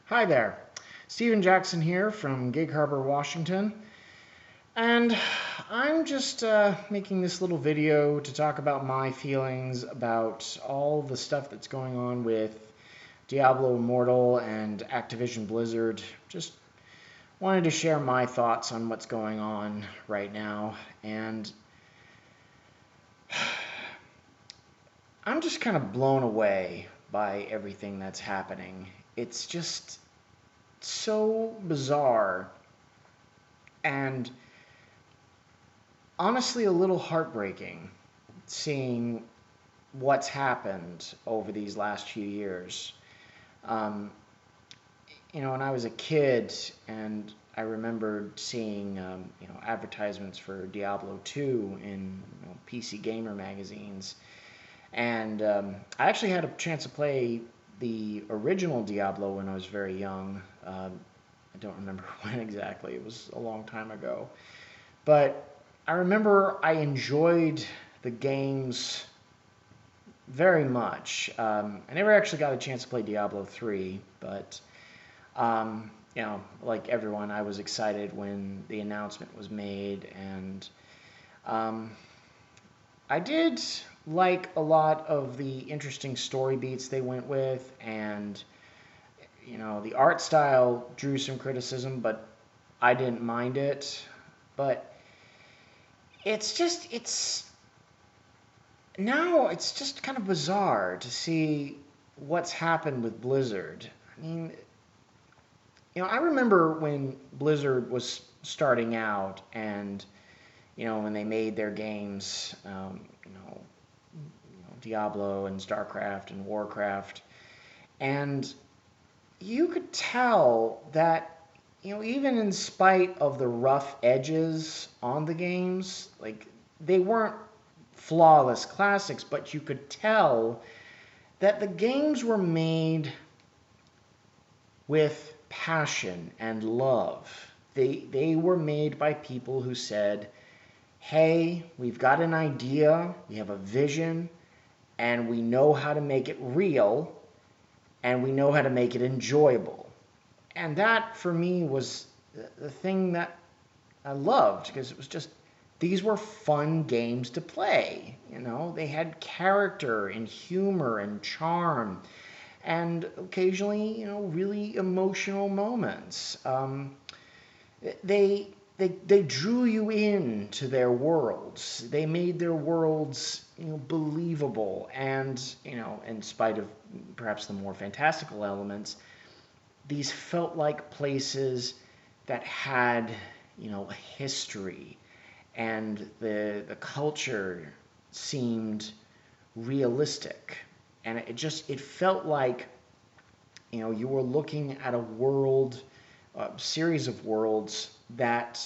Hi there, Stephen Jackson here from Gig Harbor, Washington, and I'm just making this little video to talk about my feelings about all the stuff that's going on with Diablo Immortal and Activision Blizzard. Just wanted to share my thoughts on what's going on right now, and I'm just kind of blown away by everything that's happening. It's just so bizarre and honestly a little heartbreaking seeing what's happened over these last few years. Um, when I was a kid and I remembered seeing, advertisements for Diablo 2 in PC Gamer magazines. And I actually had a chance to play the original Diablo when I was very young. I don't remember when exactly. It was a long time ago. But I remember I enjoyed the games very much. I never actually got a chance to play Diablo 3, but, like everyone, I was excited when the announcement was made. And um, I did like a lot of the interesting story beats they went with. And, the art style drew some criticism, but I didn't mind it. But it's now it's just kind of bizarre to see what's happened with Blizzard. I mean, I remember when Blizzard was starting out and, when they made their games, Diablo and StarCraft and Warcraft, and you could tell that, even in spite of the rough edges on the games, like they weren't flawless classics, but you could tell that the games were made with passion and love. They were made by people who said, hey, we've got an idea, we have a vision, and we know how to make it real, and we know how to make it enjoyable. And that, for me, was the thing that I loved, because it was just, these were fun games to play. They had character and humor and charm, and occasionally, really emotional moments. They drew you into their worlds. They made their worlds, believable, and, in spite of perhaps the more fantastical elements, these felt like places that had, a history, and the culture seemed realistic, and it felt like, you were looking at a world, a series of worlds that,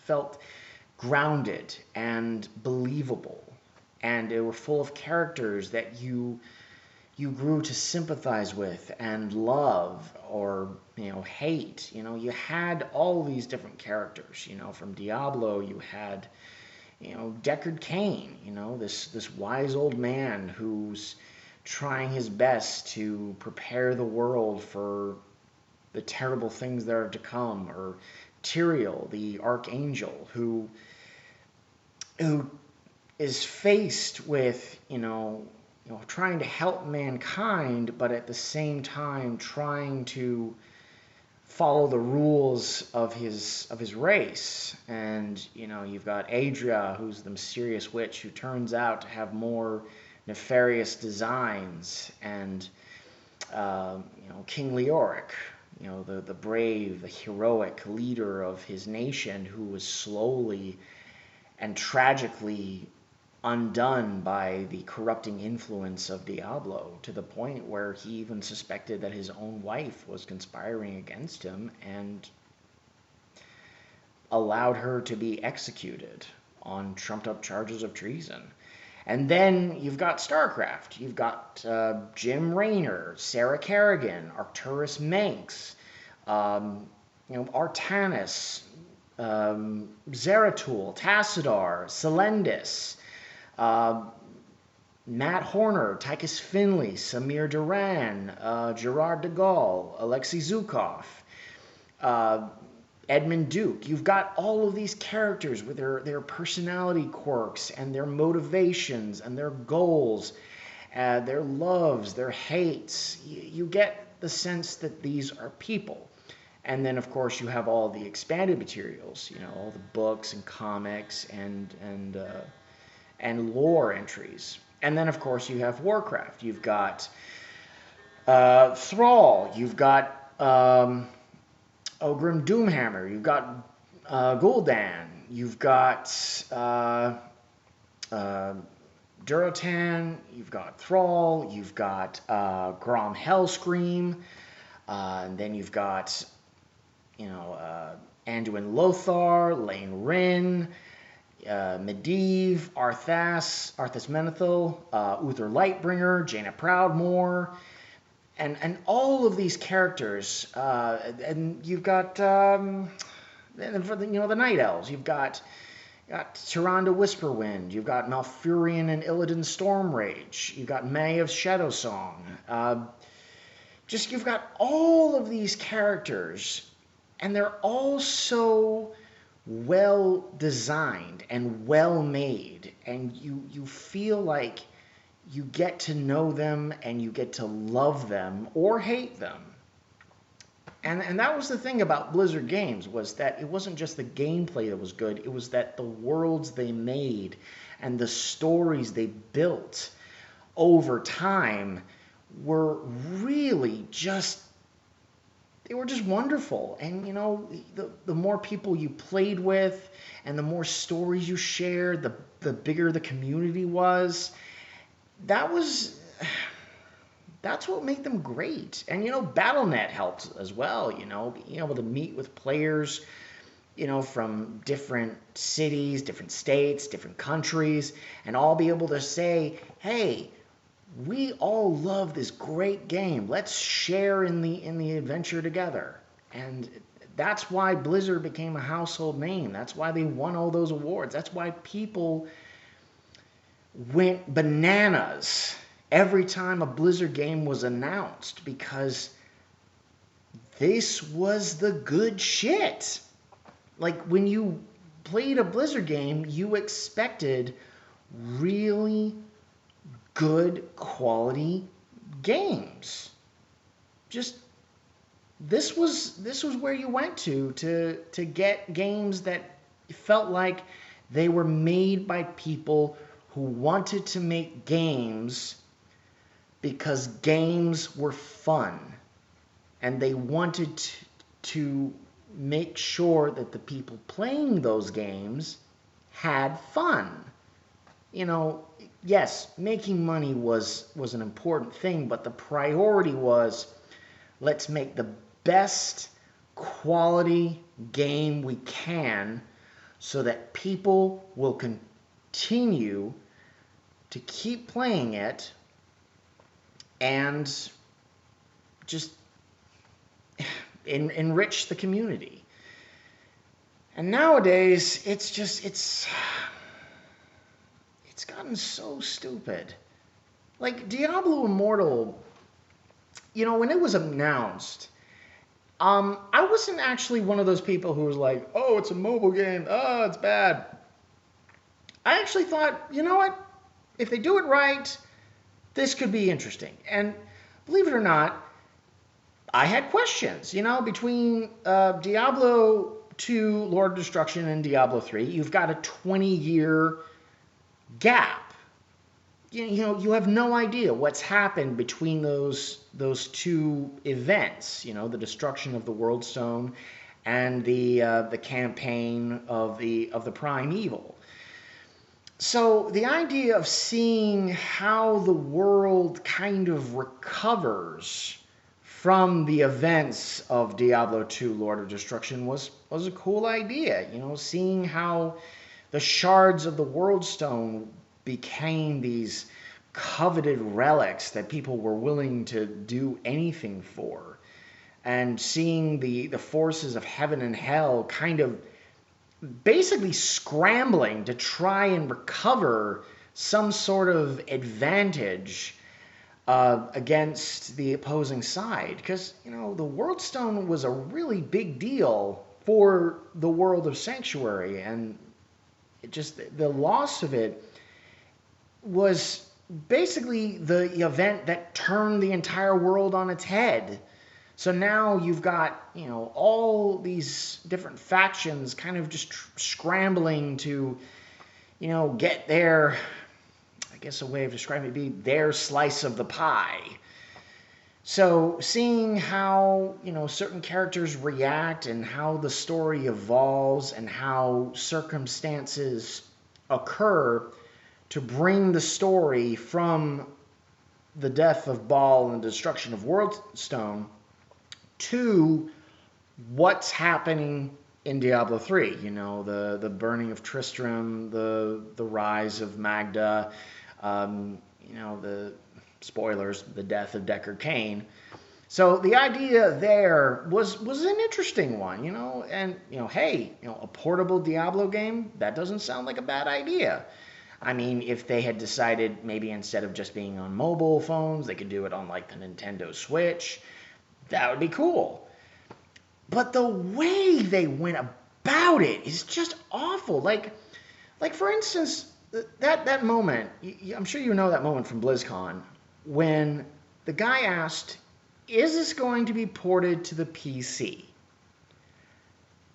felt grounded and believable, and they were full of characters that you grew to sympathize with and love, or hate. You had all these different characters. From Diablo, you had, Deckard Cain, this wise old man who's trying his best to prepare the world for the terrible things that are to come, or Tyrael, the archangel, who is faced with, trying to help mankind, but at the same time trying to follow the rules of his race. And, you've got Adria, who's the mysterious witch who turns out to have more nefarious designs, and, King Leoric, the brave, the heroic leader of his nation, who was slowly and tragically undone by the corrupting influence of Diablo, to the point where he even suspected that his own wife was conspiring against him, and allowed her to be executed on trumped up charges of treason. And then you've got StarCraft. You've got Jim Raynor, Sarah Kerrigan, Arcturus Menks, Artanis, Zeratul, Tassadar, Selendis, Matt Horner, Tychus Finley, Samir Duran, Gerard de Gaulle, Alexei Zhukov, uh, Edmund Duke. You've got all of these characters with their personality quirks and their motivations and their goals, their loves, their hates. You get the sense that these are people. And then, of course, you have all the expanded materials, all the books and comics and lore entries. And then, of course, you have Warcraft. You've got Thrall. You've got Ogrim Doomhammer. You've got Gul'dan. You've got Durotan. You've got Thrall. You've got Grom Hellscream. And then you've got, Anduin Lothar, Lane Rin, Medivh, Arthas Menethil, Uther Lightbringer, Jaina Proudmoore, and all of these characters. And you've got, the Night Elves. You've got Tyrande Whisperwind. You've got Malfurion and Illidan Stormrage. You've got May of Shadowsong. You've got all of these characters, and they're all so well designed and well made, and you feel like you get to know them and you get to love them or hate them. And that was the thing about Blizzard games, was that it wasn't just the gameplay that was good, it was that the worlds they made and the stories they built over time were really just wonderful. And the more people you played with and the more stories you shared, the bigger the community was. That's what made them great. And Battle.net helped as well, being able to meet with players from different cities, different states, different countries, and all be able to say, hey, we all love this great game. Let's share in the adventure together. And that's why Blizzard became a household name. That's why they won all those awards. That's why people went bananas every time a Blizzard game was announced, because this was the good shit. Like, when you played a Blizzard game, you expected really good quality games. This was where you went to get games that felt like they were made by people who wanted to make games because games were fun, and they wanted to make sure that the people playing those games had fun. Yes, making money was an important thing, but the priority was, let's make the best quality game we can so that people will continue to keep playing it and just enrich the community. And nowadays, it's gotten so stupid. Like, Diablo Immortal, when it was announced, I wasn't actually one of those people who was like, oh, it's a mobile game, oh, it's bad. I actually thought, you know what? If they do it right, this could be interesting. And believe it or not, I had questions. Between Diablo 2, Lord of Destruction, and Diablo 3, you've got a 20-year gap. You have no idea what's happened between those two events. The destruction of the World Stone and the campaign of the primeval. So the idea of seeing how the world kind of recovers from the events of Diablo 2, Lord of Destruction, was a cool idea. Seeing how the shards of the World Stone became these coveted relics that people were willing to do anything for. And seeing the forces of heaven and hell kind of basically scrambling to try and recover some sort of advantage against the opposing side. Because, the World Stone was a really big deal for the world of Sanctuary, and the loss of it was basically the event that turned the entire world on its head. So now you've got, all these different factions kind of just scrambling to, get their, I guess a way of describing it would be their slice of the pie. So seeing how, certain characters react and how the story evolves and how circumstances occur to bring the story from the death of Baal and the destruction of Worldstone to what's happening in Diablo 3. The burning of Tristram, the rise of Magda, the spoilers, the death of Deckard Cain. So the idea there was an interesting one, and hey, a portable Diablo game, that doesn't sound like a bad idea. I mean, if they had decided maybe instead of just being on mobile phones, they could do it on like the Nintendo Switch, that would be cool. But the way they went about it is just awful. Like for instance, that moment, I'm sure you know that moment from BlizzCon, when the guy asked, is this going to be ported to the PC?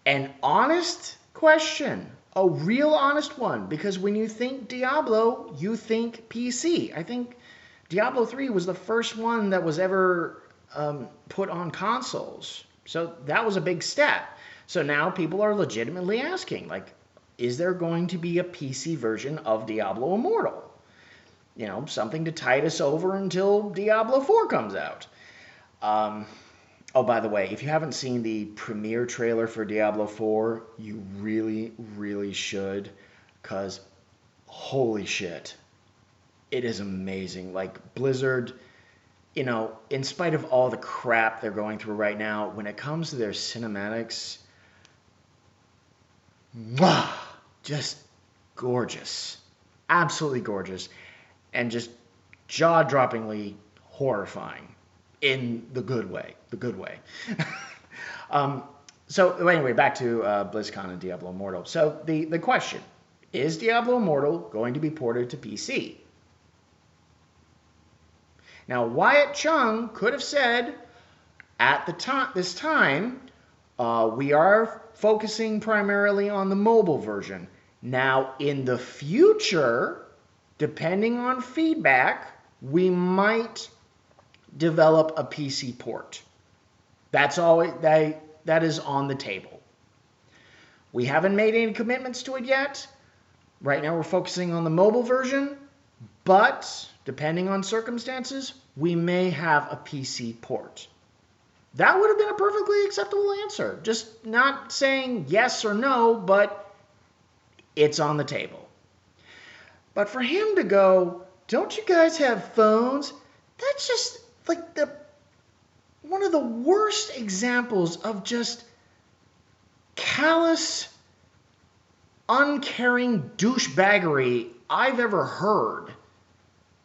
An honest question, a real honest one, because when you think Diablo, you think PC. I think Diablo 3 was the first one that was ever put on consoles. So that was a big step. So now people are legitimately asking, like, is there going to be a PC version of Diablo Immortal? Something to tide us over until Diablo 4 comes out. Oh, by the way, if you haven't seen the premiere trailer for Diablo 4, you really, really should, because holy shit, it is amazing. Like, Blizzard, in spite of all the crap they're going through right now, when it comes to their cinematics, just gorgeous. Absolutely gorgeous. And just jaw-droppingly horrifying in the good way. The good way. So anyway, back to BlizzCon and Diablo Immortal. So the question, is Diablo Immortal going to be ported to PC? Now, Wyatt Chung could have said, at this time, we are focusing primarily on the mobile version. Now, in the future, depending on feedback, we might develop a PC port. That's all. That is on the table. We haven't made any commitments to it yet. Right now, we're focusing on the mobile version, but depending on circumstances, we may have a PC port. That would have been a perfectly acceptable answer. Just not saying yes or no, but it's on the table. But for him to go, don't you guys have phones? That's just like one of the worst examples of just callous, uncaring douchebaggery I've ever heard.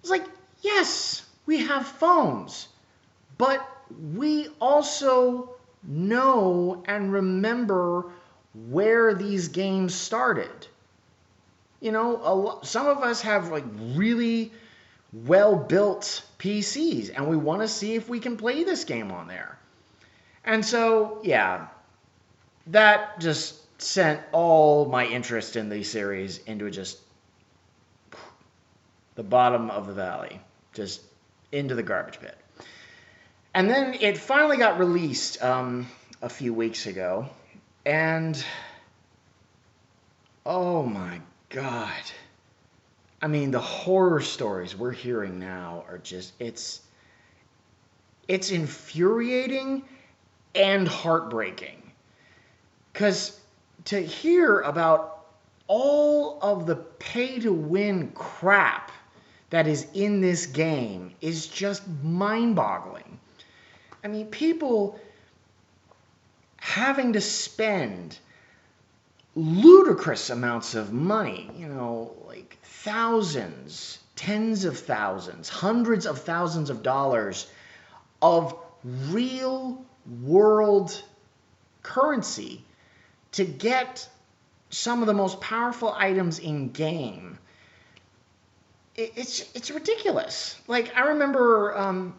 It's like, yes, we have phones, but we also know and remember where these games started. Some of us have like really well-built PCs, and we want to see if we can play this game on there. And so, yeah, that just sent all my interest in the series into just the bottom of the valley, just into the garbage pit. And then it finally got released a few weeks ago, and oh my God. I mean, the horror stories we're hearing now are just, it's infuriating and heartbreaking. Because to hear about all of the pay-to-win crap that is in this game is just mind-boggling. I mean, people having to spend ludicrous amounts of money, like thousands, tens of thousands, hundreds of thousands of dollars of real world currency to get some of the most powerful items in game. It's ridiculous. Like, I remember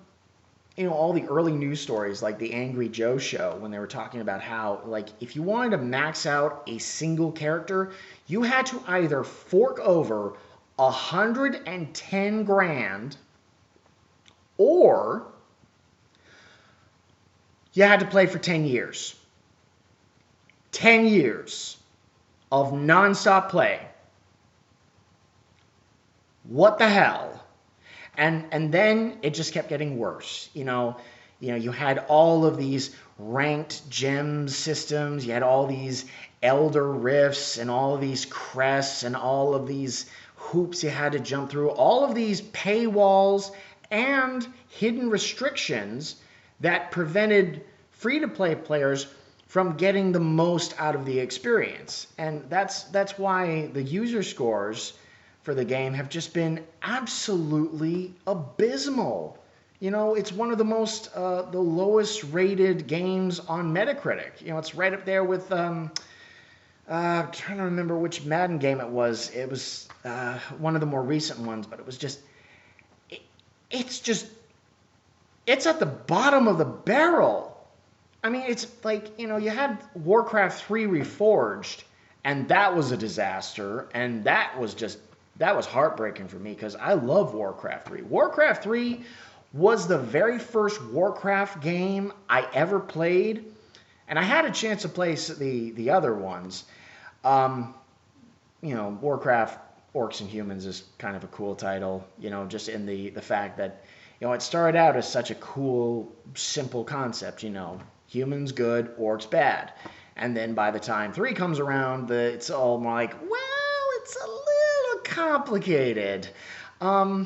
all the early news stories, like the Angry Joe show, when they were talking about how, like, if you wanted to max out a single character, you had to either fork over 110 grand, or you had to play for 10 years. 10 years of nonstop play. What the hell? And then it just kept getting worse. You had all of these ranked gem systems. You had all these elder rifts and all of these crests and all of these hoops you had to jump through. All of these paywalls and hidden restrictions that prevented free-to-play players from getting the most out of the experience. And that's why the user scores for the game have just been absolutely abysmal. It's one of the the lowest rated games on Metacritic. It's right up there with, I'm trying to remember which Madden game it was. It was one of the more recent ones, but it was just, it's at the bottom of the barrel. I mean, it's like, you had Warcraft 3 Reforged, and that was a disaster, and that was heartbreaking for me, because I love Warcraft 3. Warcraft 3 was the very first Warcraft game I ever played, and I had a chance to play the other ones. Warcraft Orcs and Humans is kind of a cool title, just in the fact that, it started out as such a cool, simple concept, humans good, orcs bad. And then by the time 3 comes around, it's all more like, well, it's a little complicated. The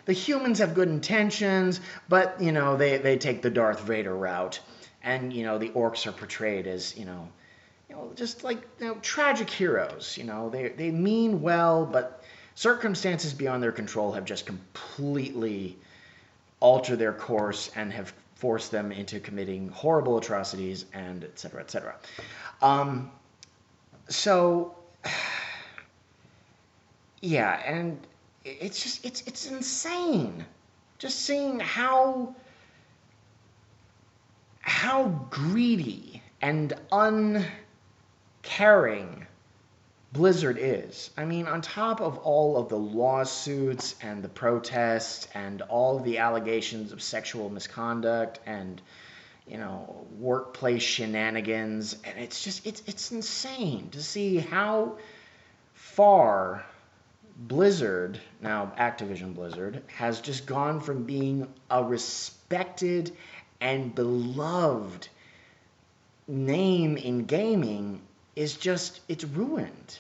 humans have good intentions, but, they take the Darth Vader route. And, the orcs are portrayed as, just like, tragic heroes. They mean well, but circumstances beyond their control have just completely altered their course and have forced them into committing horrible atrocities, and et cetera, et cetera. So, yeah, and it's insane just seeing how greedy and uncaring Blizzard is. I mean, on top of all of the lawsuits and the protests and all of the allegations of sexual misconduct and, workplace shenanigans, and it's insane to see how far Blizzard, now Activision Blizzard, has just gone from being a respected and beloved name in gaming it's ruined.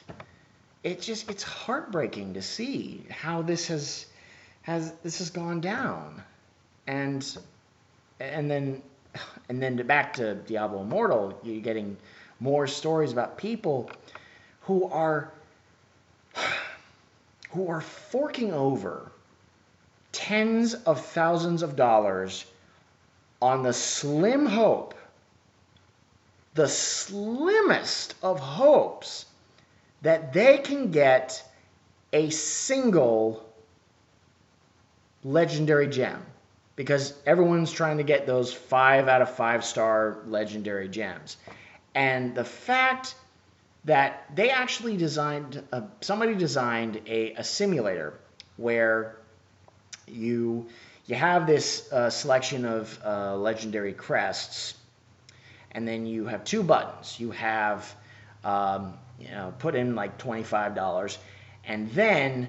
It's heartbreaking to see how this has gone down. And then back to Diablo Immortal, you're getting more stories about people who are forking over tens of thousands of dollars on the slimmest of hopes that they can get a single legendary gem, because everyone's trying to get those 5 out of 5-star legendary gems. And the fact that they actually somebody designed a simulator where you have this selection of legendary crests, and then you have 2 buttons. You have, put in like $25, and then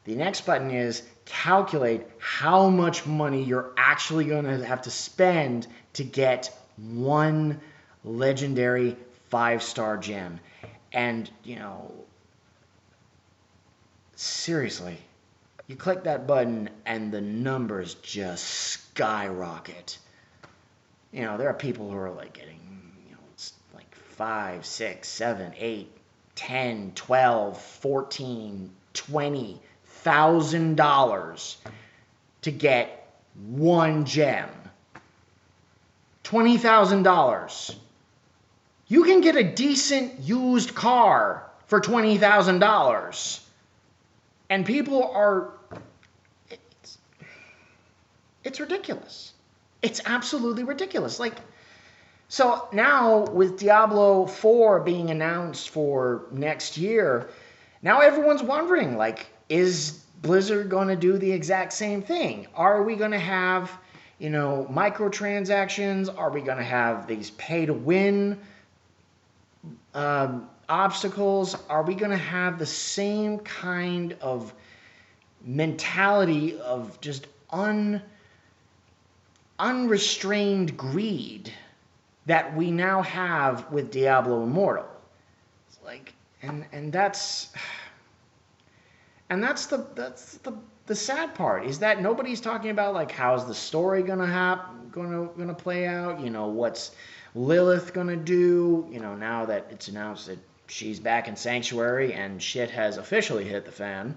the next button is calculate how much money you're actually going to have to spend to get one legendary 5-star gem. And, seriously, you click that button and the numbers just skyrocket. There are people who are like getting, it's like 5, 6, 7, 8, 10, 12, 14, $20,000 to get one gem. $20,000. You can get a decent used car for $20,000. And people are, it's ridiculous. It's absolutely ridiculous. Like, so now with Diablo 4 being announced for next year, now everyone's wondering, like, is Blizzard going to do the exact same thing? Are we going to have, microtransactions? Are we going to have these pay-to-win obstacles? Are we going to have the same kind of mentality of just unrestrained greed that we now have with Diablo Immortal? It's like, and that's the sad part, is that nobody's talking about, like, how's the story gonna play out? What's Lilith gonna do? Now that it's announced that she's back in Sanctuary and shit has officially hit the fan.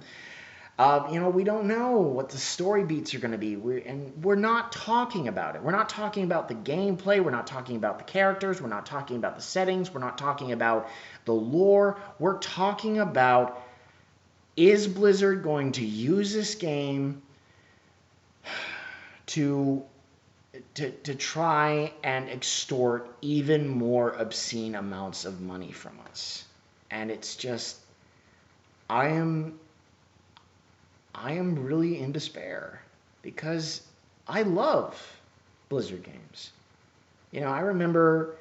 We don't know what the story beats are going to be. We're not talking about it. We're not talking about the gameplay. We're not talking about the characters. We're not talking about the settings. We're not talking about the lore. We're talking about, is Blizzard going to use this game to try and extort even more obscene amounts of money from us? And it's just, I am really in despair, because I love Blizzard games. I remember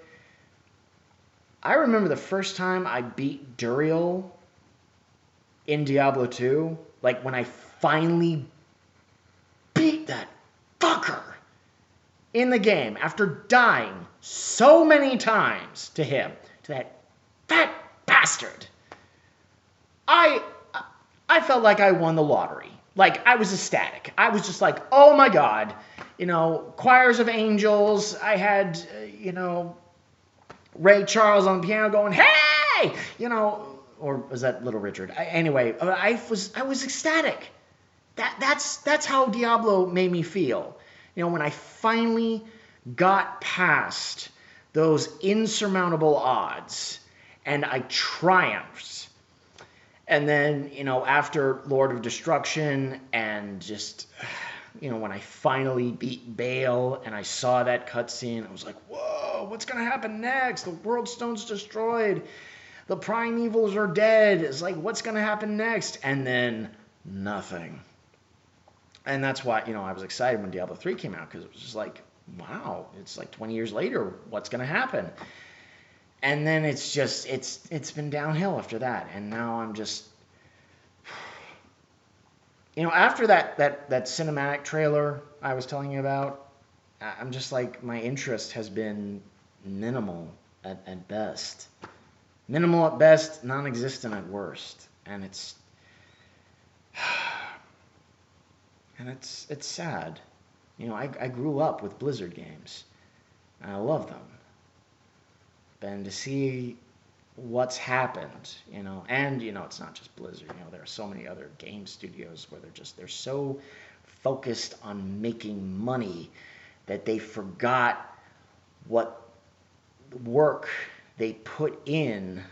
the first time I beat Duriel in Diablo 2, like when I finally beat that fucker in the game after dying so many times to him, to that fat bastard. I felt like I won the lottery. Like, I was ecstatic. I was just like, oh my God, choirs of angels. I had, Ray Charles on the piano going, hey, or was that Little Richard? Anyway, I was ecstatic. That's how Diablo made me feel. When I finally got past those insurmountable odds and I triumphed. And then, after Lord of Destruction and just, when I finally beat Baal and I saw that cutscene, I was like, whoa, what's going to happen next? The World Stone's destroyed. The Primevals are dead. It's like, what's going to happen next? And then nothing. And that's why, I was excited when Diablo 3 came out, because it was just like, wow, it's like 20 years later, what's going to happen? And then it's been downhill after that. And now I'm just, after that cinematic trailer I was telling you about, I'm just like, my interest has been minimal at best. Minimal at best, non-existent at worst. And it's sad. I grew up with Blizzard games, and I love them. And to see what's happened, and it's not just Blizzard. There are so many other game studios where they're so focused on making money that they forgot what work they put in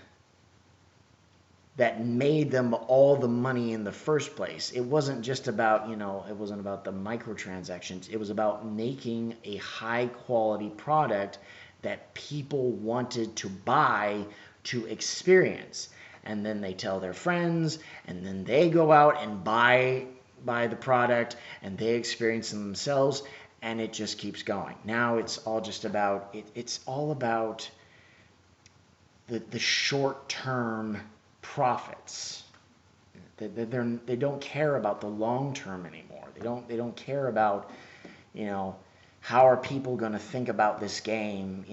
that made them all the money in the first place. It wasn't just about, it wasn't about the microtransactions. It was about making a high quality product that people wanted to buy to experience. And then they tell their friends, and then they go out and buy the product, and they experience it themselves, and it just keeps going. Now it's all just about, it's all about the short-term profits. They don't care about the long term anymore. They don't care about, how are people going to think about this game,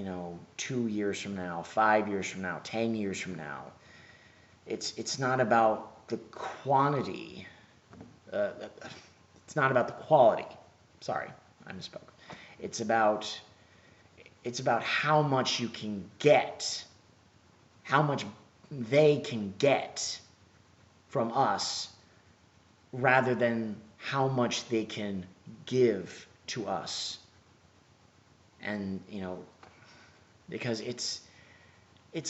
2 years from now, 5 years from now, 10 years from now. It's not about the quantity. It's not about the quality. Sorry, I misspoke. It's about how much you can get how much they can get from us rather than how much they can give to us. And, because it's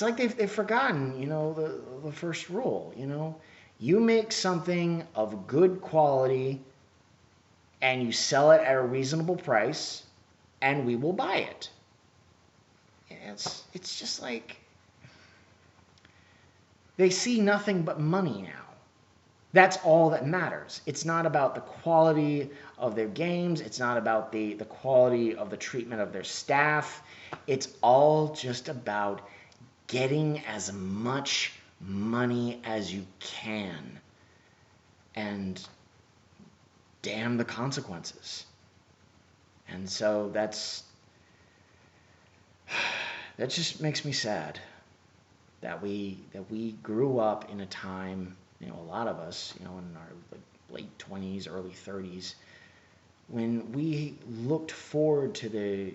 like they've forgotten, the first rule, you make something of good quality and you sell it at a reasonable price and we will buy it. It's just like they see nothing but money now. That's all that matters. It's not about the quality of their games. It's not about the quality of the treatment of their staff. It's all just about getting as much money as you can. And damn the consequences. And so that just makes me sad that we grew up in a time, a lot of us, in our late 20s, early 30s, when we looked forward to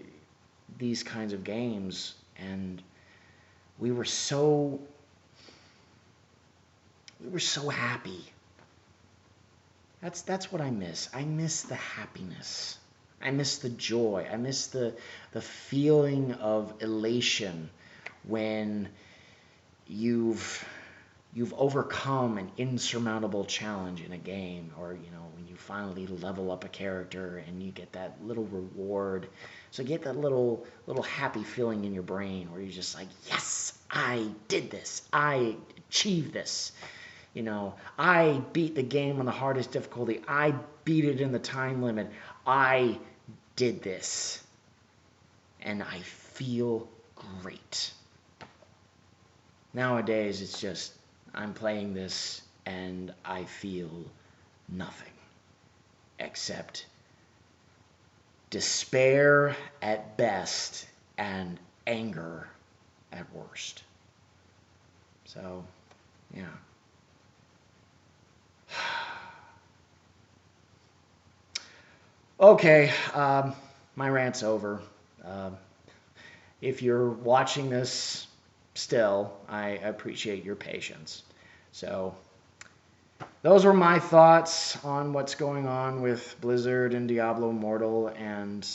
these kinds of games, and we were so happy. That's what I miss. I miss the happiness. I miss the joy. I miss the feeling of elation when you've overcome an insurmountable challenge in a game, or when you finally level up a character and you get that little reward. So you get that little happy feeling in your brain where you're just like, yes, I did this. I achieved this. I beat the game on the hardest difficulty. I beat it in the time limit. I did this. And I feel great. Nowadays, it's just, I'm playing this and I feel nothing except despair at best and anger at worst. So, yeah. Okay, my rant's over. If you're watching this still, I appreciate your patience. So, those were my thoughts on what's going on with Blizzard and Diablo Immortal, and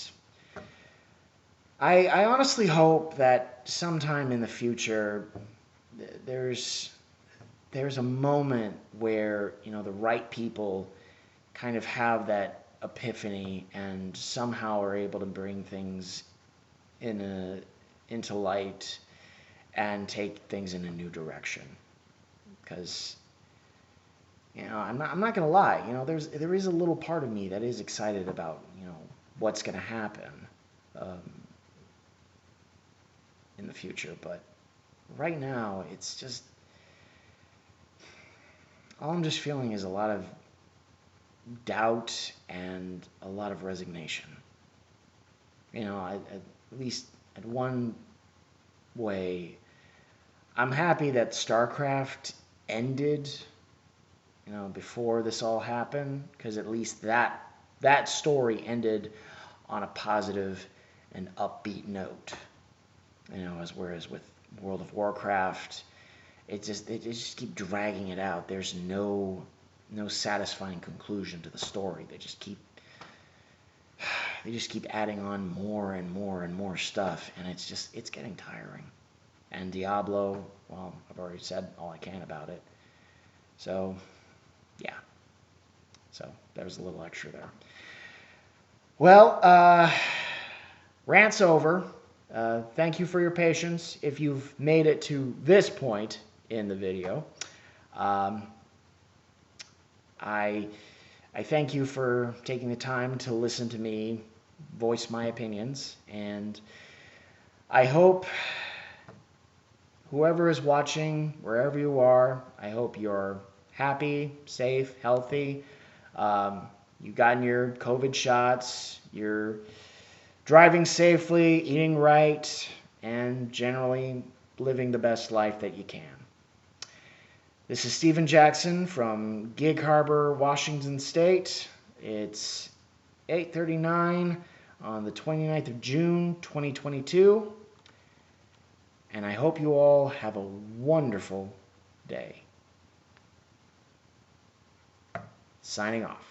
I honestly hope that sometime in the future there's a moment where the right people kind of have that epiphany and somehow are able to bring things into light and take things in a new direction. Because I'm not gonna lie, there is a little part of me that is excited about what's gonna happen in the future, but right now it's just all I'm just feeling is a lot of doubt and a lot of resignation. At least at one way, I'm happy that StarCraft ended, before this all happened, because at least that story ended on a positive and upbeat note. Whereas with World of Warcraft, they just keep dragging it out. There's no satisfying conclusion to the story. They just keep adding on more and more and more stuff, and it's getting tiring. And Diablo, well, I've already said all I can about it. So, yeah. So, there's a little extra there. Well, rant's over. Thank you for your patience if you've made it to this point in the video. I thank you for taking the time to listen to me voice my opinions, and I hope whoever is watching, wherever you are, I hope you're happy, safe, healthy. You've gotten your COVID shots, you're driving safely, eating right, and generally living the best life that you can. This is Stephen Jackson from Gig Harbor, Washington State. It's 8:39 on the 29th of June, 2022. And And I hope you all have a wonderful day. Signing off.